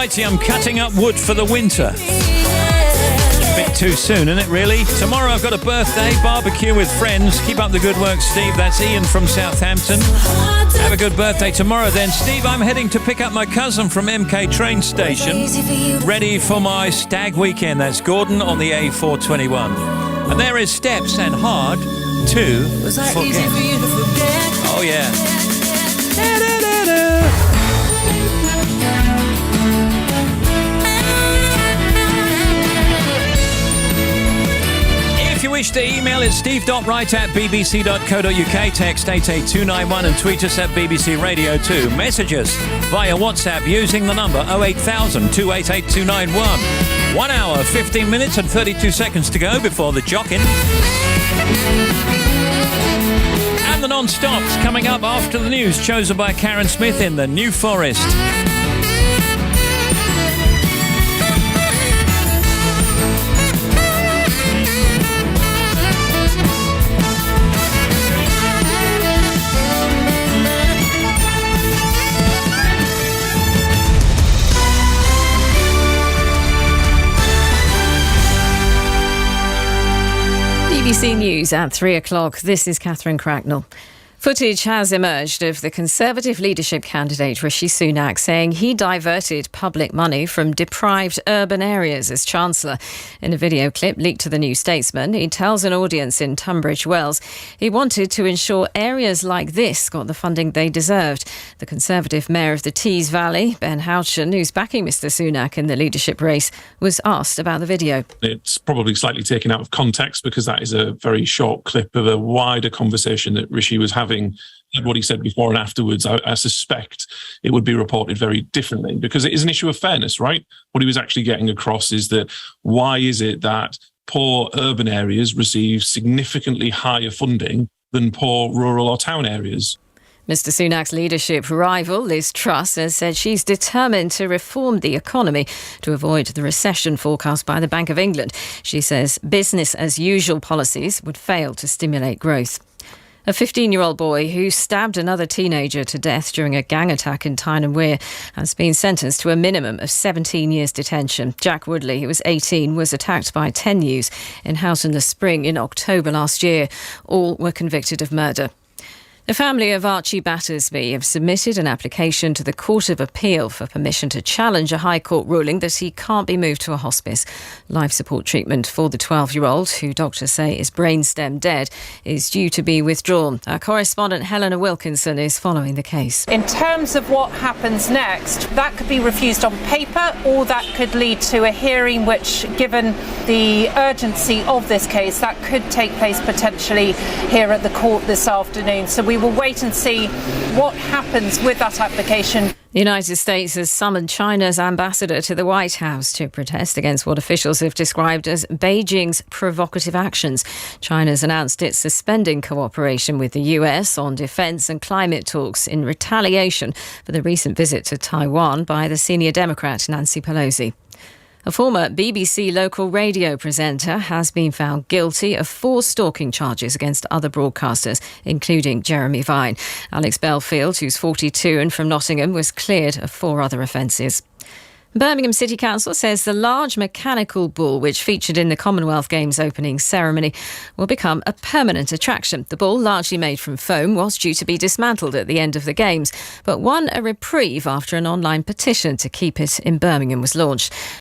righty, I'm cutting up wood for the winter. A bit too soon, isn't it, really? Tomorrow I've got a birthday, barbecue with friends. Keep up the good work, Steve. That's Ian from Southampton. Have a good birthday tomorrow then, Steve. I'm heading to pick up my cousin from MK train station. Ready for my stag weekend. That's Gordon on the A421. And there is Steps and Hard to Forget. Oh, yeah. If you wish to email, it's steve.wright@bbc.co.uk, text 88291 and tweet us at BBC Radio 2. Message us via WhatsApp using the number 08000 288 1 hour, 15 minutes and 32 seconds to go before the jockin'. And the non-stops coming up after the news, chosen by Karen Smith in the New Forest. BBC News at 3 o'clock. This is Catherine Cracknell. Footage has emerged of the Conservative leadership candidate Rishi Sunak saying he diverted public money from deprived urban areas as Chancellor. In a video clip leaked to the New Statesman, he tells an audience in Tunbridge Wells he wanted to ensure areas like this got the funding they deserved. The Conservative Mayor of the Tees Valley, Ben Houchen, who's backing Mr Sunak in the leadership race, was asked about the video. It's probably slightly taken out of context because that is a very short clip of a wider conversation that Rishi was having. What he said before and afterwards, I suspect it would be reported very differently because it is an issue of fairness, right? What he was actually getting across is that why is it that poor urban areas receive significantly higher funding than poor rural or town areas? Mr Sunak's leadership rival, Liz Truss, has said she's determined to reform the economy to avoid the recession forecast by the Bank of England. She says business as usual policies would fail to stimulate growth. A 15-year-old boy who stabbed another teenager to death during a gang attack in Tyne and Wear has been sentenced to a minimum of 17 years detention. Jack Woodley, who was 18, was attacked by 10 youths in Houghton-le-Spring in October last year. All were convicted of murder. The family of Archie Battersby have submitted an application to the Court of Appeal for permission to challenge a High Court ruling that he can't be moved to a hospice. Life support treatment for the 12-year-old, who doctors say is brainstem dead, is due to be withdrawn. Our correspondent Helena Wilkinson is following the case. In terms of what happens next, that could be refused on paper or that could lead to a hearing which, given the urgency of this case, that could take place potentially here at the court this afternoon. So we will wait and see what happens with that application. The United States has summoned China's ambassador to the White House to protest against what officials have described as Beijing's provocative actions. China's announced it's suspending cooperation with the US on defence and climate talks in retaliation for the recent visit to Taiwan by the senior Democrat Nancy Pelosi. A former BBC local radio presenter has been found guilty of 4 stalking charges against other broadcasters, including Jeremy Vine. Alex Belfield, who's 42 and from Nottingham, was cleared of 4 other offences. Birmingham City Council says the large mechanical bull, which featured in the Commonwealth Games opening ceremony, will become a permanent attraction. The bull, largely made from foam, was due to be dismantled at the end of the Games, but won a reprieve after an online petition to keep it in Birmingham was launched.